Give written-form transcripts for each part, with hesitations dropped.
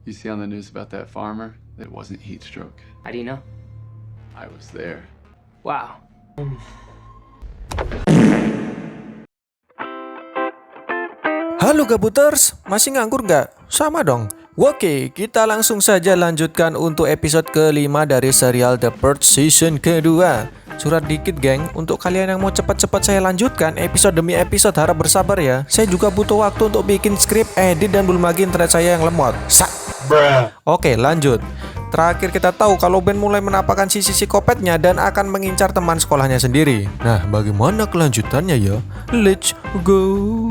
You see on the news about that farmer? It wasn't heat stroke. How do you know? I was there. Wow. Halo Gabuters, masih nganggur nggak? Sama dong. Oke, kita langsung saja lanjutkan untuk episode kelima dari serial The Purge season kedua. Surat dikit geng, untuk kalian yang mau cepat-cepat saya lanjutkan episode demi episode, harap bersabar ya. Saya juga butuh waktu untuk bikin skrip, edit, dan belum lagi internet saya yang lemot. Oke, lanjut. Terakhir kita tahu kalau Ben mulai menampakkan sisi psikopatnya dan akan mengincar teman sekolahnya sendiri. Nah, bagaimana kelanjutannya ya? Let's go.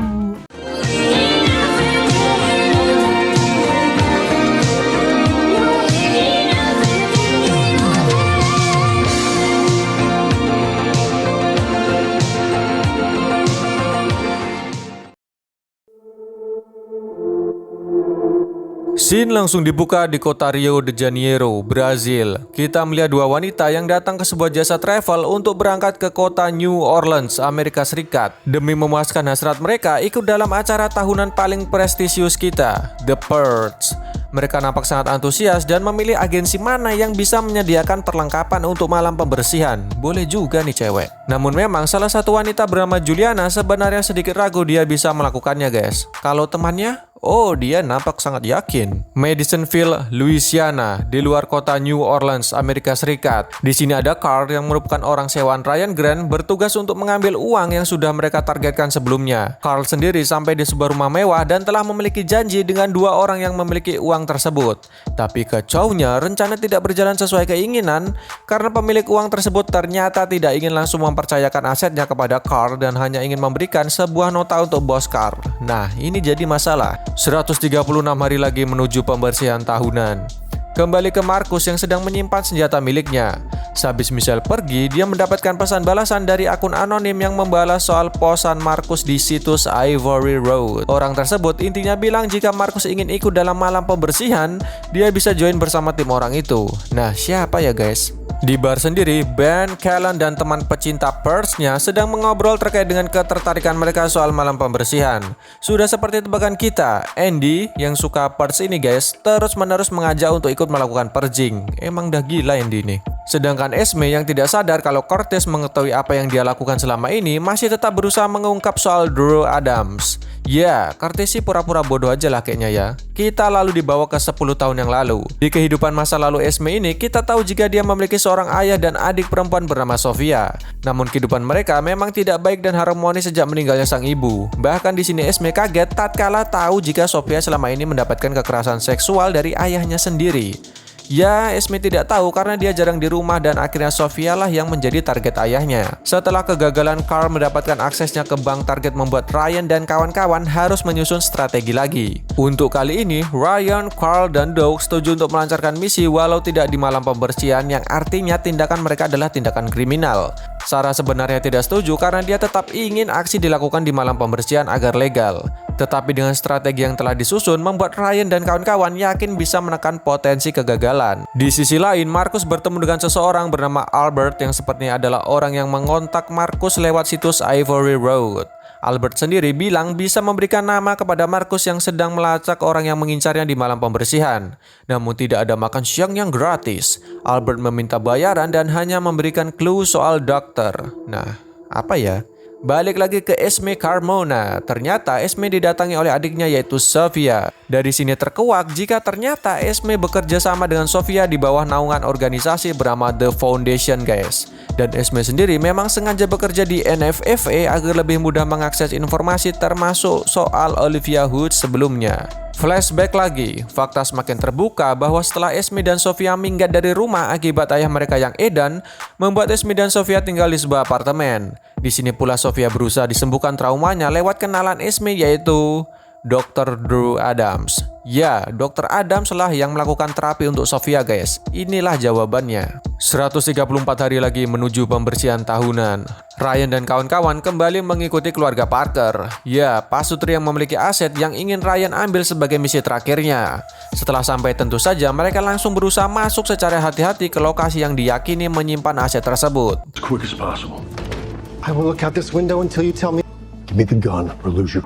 Scene langsung dibuka di kota Rio de Janeiro, Brazil. Kita melihat dua wanita yang datang ke sebuah jasa travel untuk berangkat ke kota New Orleans, Amerika Serikat. Demi memuaskan hasrat mereka ikut dalam acara tahunan paling prestisius kita, The Purge. Mereka nampak sangat antusias dan memilih agensi mana yang bisa menyediakan perlengkapan untuk malam pembersihan. Boleh juga nih cewek. Namun memang salah satu wanita bernama Juliana sebenarnya sedikit ragu dia bisa melakukannya guys. Kalau temannya, oh dia nampak sangat yakin. Madisonville, Louisiana, di luar kota New Orleans, Amerika Serikat. Di sini ada Carl yang merupakan orang sewaan Ryan Grant bertugas untuk mengambil uang yang sudah mereka targetkan sebelumnya. Carl sendiri sampai di sebuah rumah mewah dan telah memiliki janji dengan dua orang yang memiliki uang tersebut. Tapi kacaunya rencana tidak berjalan sesuai keinginan karena pemilik uang tersebut ternyata tidak ingin langsung mempercayakan asetnya kepada Carl dan hanya ingin memberikan sebuah nota untuk bos Carl. Nah, ini jadi masalah. 136 hari lagi menuju pembersihan tahunan. Kembali ke Marcus yang sedang menyimpan senjata miliknya. Sehabis Michelle pergi, dia mendapatkan pesan balasan dari akun anonim yang membalas soal posan Marcus di situs Ivory Road. Orang tersebut intinya bilang jika Marcus ingin ikut dalam malam pembersihan, dia bisa join bersama tim orang itu. Nah, siapa ya guys? Di bar sendiri, Ben, Callan, dan teman pecinta Purge-nya sedang mengobrol terkait dengan ketertarikan mereka soal malam pembersihan. Sudah seperti tebakan kita, Andy yang suka Purge ini guys, terus-menerus mengajak untuk ikut melakukan purging. Emang dah gila Andy nih. Sedangkan Esme yang tidak sadar kalau Curtis mengetahui apa yang dia lakukan selama ini masih tetap berusaha mengungkap soal Drew Adams. Ya, Curtis sih pura-pura bodoh aja lah kayaknya ya. Kita lalu dibawa ke 10 tahun yang lalu. Di kehidupan masa lalu Esme ini, kita tahu jika dia memiliki seorang ayah dan adik perempuan bernama Sofia. Namun kehidupan mereka memang tidak baik dan harmonis sejak meninggalnya sang ibu. Bahkan di sini Esme kaget tatkala tahu jika Sofia selama ini mendapatkan kekerasan seksual dari ayahnya sendiri. Ya, Esme tidak tahu karena dia jarang di rumah dan akhirnya Sofia lah yang menjadi target ayahnya. Setelah kegagalan Carl mendapatkan aksesnya ke bank, target membuat Ryan dan kawan-kawan harus menyusun strategi lagi. Untuk kali ini, Ryan, Carl, dan Doug setuju untuk melancarkan misi walau tidak di malam pembersihan yang artinya tindakan mereka adalah tindakan kriminal. Sarah sebenarnya tidak setuju karena dia tetap ingin aksi dilakukan di malam pembersihan agar legal. Tetapi dengan strategi yang telah disusun membuat Ryan dan kawan-kawan yakin bisa menekan potensi kegagalan. Di sisi lain, Marcus bertemu dengan seseorang bernama Albert yang sepertinya adalah orang yang mengontak Marcus lewat situs Ivory Road. Albert sendiri bilang bisa memberikan nama kepada Marcus yang sedang melacak orang yang mengincarnya di malam pembersihan. Namun tidak ada makan siang yang gratis. Albert meminta bayaran dan hanya memberikan clue soal dokter. Nah, apa ya? Balik lagi ke Esme Carmona. Ternyata Esme didatangi oleh adiknya yaitu Sofia. Dari sini terkuak jika ternyata Esme bekerja sama dengan Sofia di bawah naungan organisasi bernama The Foundation guys. Dan Esme sendiri memang sengaja bekerja di NFFA agar lebih mudah mengakses informasi termasuk soal Olivia Hood sebelumnya. Flashback lagi, fakta semakin terbuka bahwa setelah Esme dan Sofia minggat dari rumah akibat ayah mereka yang edan, membuat Esme dan Sofia tinggal di sebuah apartemen. Di sini pula Sofia berusaha disembuhkan traumanya lewat kenalan Esme yaitu Dr. Drew Adams. Ya, Dr. Adams lah yang melakukan terapi untuk Sofia guys. Inilah jawabannya. 134 hari lagi menuju pembersihan tahunan. Ryan dan kawan-kawan kembali mengikuti keluarga Parker. Ya, pasutri yang memiliki aset yang ingin Ryan ambil sebagai misi terakhirnya. Setelah sampai tentu saja mereka langsung berusaha masuk secara hati-hati ke lokasi yang diyakini menyimpan aset tersebut. As quick as possible. I will look out this window until you tell me. Give me the gun or lose your...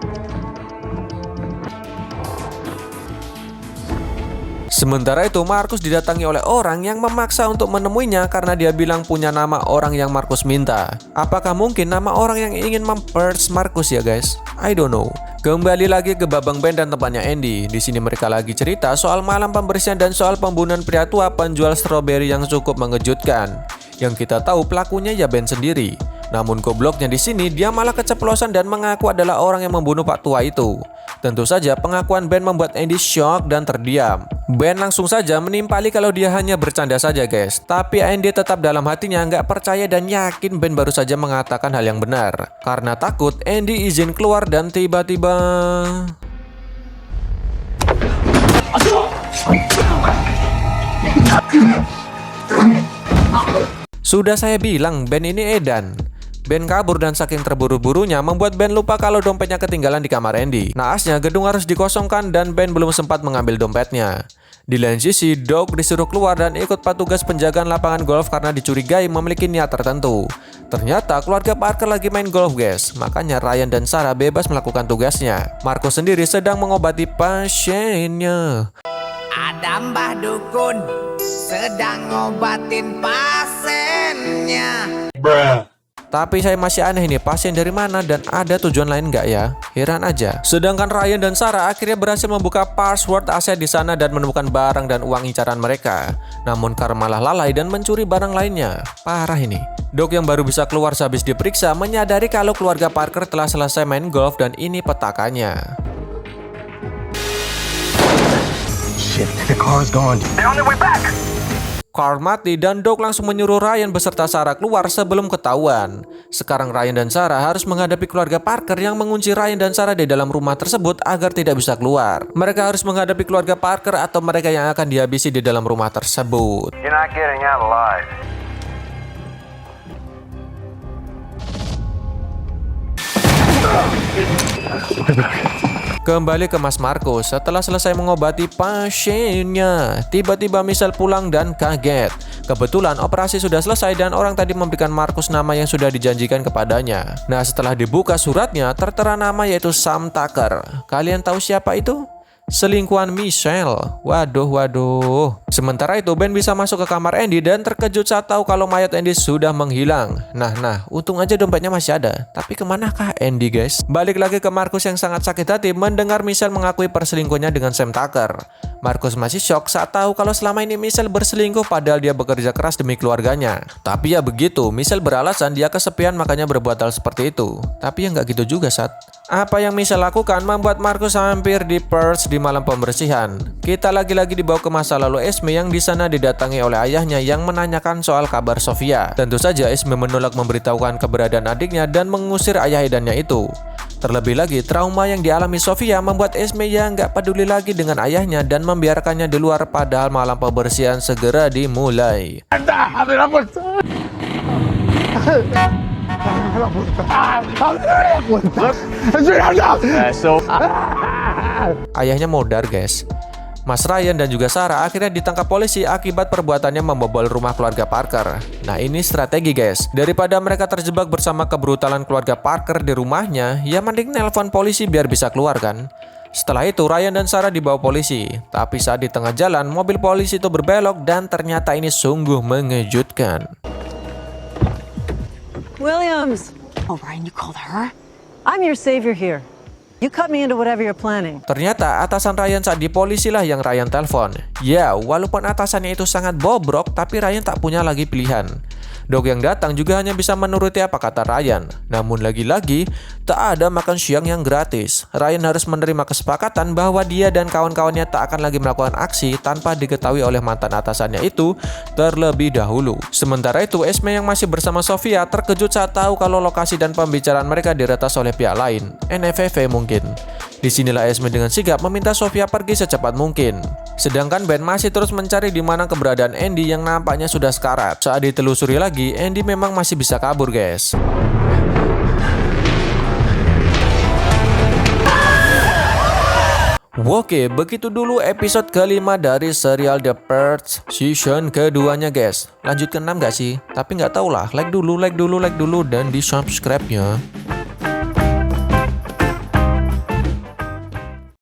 Sementara itu Marcus didatangi oleh orang yang memaksa untuk menemuinya karena dia bilang punya nama orang yang Marcus minta. Apakah mungkin nama orang yang ingin mempurge Marcus ya guys? I don't know. Kembali lagi ke Babang Ben dan tempatnya Andy. Di sini mereka lagi cerita soal malam pembersihan dan soal pembunuhan pria tua penjual stroberi yang cukup mengejutkan. Yang kita tahu pelakunya ya Ben sendiri. Namun gobloknya di sini dia malah keceplosan dan mengaku adalah orang yang membunuh Pak Tua itu. Tentu saja pengakuan Ben membuat Andy shock dan terdiam. Ben langsung saja menimpali kalau dia hanya bercanda saja guys. Tapi Andy tetap dalam hatinya nggak percaya dan yakin Ben baru saja mengatakan hal yang benar. Karena takut Andy izin keluar dan tiba-tiba... Sudah saya bilang Ben ini edan. Ben kabur dan saking terburu-burunya membuat Ben lupa kalau dompetnya ketinggalan di kamar Andy. Naasnya gedung harus dikosongkan dan Ben belum sempat mengambil dompetnya. Di lain sisi, Doug disuruh keluar dan ikut petugas penjagaan lapangan golf karena dicurigai memiliki niat tertentu. Ternyata keluarga Parker lagi main golf guys, makanya Ryan dan Sarah bebas melakukan tugasnya. Marcus sendiri sedang mengobati pasiennya. Ada Mbah Dukun sedang ngobatin pasiennya. Tapi saya masih aneh nih, pasien dari mana dan ada tujuan lain nggak ya? Heran aja. Sedangkan Ryan dan Sarah akhirnya berhasil membuka password aset di sana dan menemukan barang dan uang incaran mereka. Namun Carl malah lalai dan mencuri barang lainnya. Parah ini. Doug yang baru bisa keluar sehabis diperiksa menyadari kalau keluarga Parker telah selesai main golf dan ini petakannya. Shit, the car's gone. They're on their way back. Carl mati dan Doug langsung menyuruh Ryan beserta Sarah keluar sebelum ketahuan. Sekarang Ryan dan Sarah harus menghadapi keluarga Parker yang mengunci Ryan dan Sarah di dalam rumah tersebut agar tidak bisa keluar. Mereka harus menghadapi keluarga Parker atau mereka yang akan dihabisi di dalam rumah tersebut. You're not getting out alive. Kembali ke Mas Marcus, setelah selesai mengobati pasiennya, tiba-tiba Michelle pulang dan kaget. Kebetulan operasi sudah selesai dan orang tadi memberikan Marcus nama yang sudah dijanjikan kepadanya. Nah, setelah dibuka suratnya, tertera nama yaitu Sam Tucker. Kalian tahu siapa itu? Selingkuhan Michelle. Waduh. Sementara itu Ben bisa masuk ke kamar Andy dan terkejut saat tahu kalau mayat Andy sudah menghilang. Nah, untung aja dompetnya masih ada. Tapi kemanakah Andy guys? Balik lagi ke Marcus yang sangat sakit hati mendengar Michelle mengakui perselingkuhannya dengan Sam Tucker. Marcus masih shock saat tahu kalau selama ini Michelle berselingkuh padahal dia bekerja keras demi keluarganya. Tapi ya begitu, Michelle beralasan dia kesepian makanya berbuat hal seperti itu. Tapi ya nggak gitu juga Sat. Apa yang Michelle lakukan membuat Marcus hampir di-purge di malam pembersihan. Kita lagi-lagi dibawa ke masa lalu Esme yang di sana didatangi oleh ayahnya yang menanyakan soal kabar Sofia. Tentu saja Esme menolak memberitahukan keberadaan adiknya dan mengusir ayah edannya itu. Terlebih lagi, trauma yang dialami Sofia membuat Esme yang nggak peduli lagi dengan ayahnya dan membiarkannya di luar padahal malam pembersihan segera dimulai. Ayahnya modar guys. Mas Ryan dan juga Sarah akhirnya ditangkap polisi akibat perbuatannya membobol rumah keluarga Parker. Nah ini strategi guys. Daripada mereka terjebak bersama kebrutalan keluarga Parker di rumahnya, ya mending nelpon polisi biar bisa keluar kan. Setelah itu Ryan dan Sarah dibawa polisi. Tapi saat di tengah jalan mobil polisi itu berbelok dan ternyata ini sungguh mengejutkan. Williams! Oh, Ryan, you called her? I'm your savior here. You cut me into whatever you're planning. Ternyata atasan Ryan saat di polisi lah yang Ryan telepon. Ya, walaupun atasannya itu sangat bobrok, tapi Ryan tak punya lagi pilihan. Doug yang datang juga hanya bisa menuruti apa kata Ryan. Namun lagi-lagi, tak ada makan siang yang gratis. Ryan harus menerima kesepakatan bahwa dia dan kawan-kawannya tak akan lagi melakukan aksi tanpa diketahui oleh mantan atasannya itu terlebih dahulu. Sementara itu, Esme yang masih bersama Sofia terkejut saat tahu kalau lokasi dan pembicaraan mereka diretas oleh pihak lain. NFV mungkin. Disinilah Esme dengan sigap meminta Sofia pergi secepat mungkin. Sedangkan Ben masih terus mencari di mana keberadaan Andy yang nampaknya sudah sekarat. Saat ditelusuri lagi, Andy memang masih bisa kabur guys. Oke, begitu dulu episode kelima dari serial The Purge season keduanya guys. Lanjut ke 6 gak sih? Tapi nggak tahu lah, like dulu dan di subscribe-nya.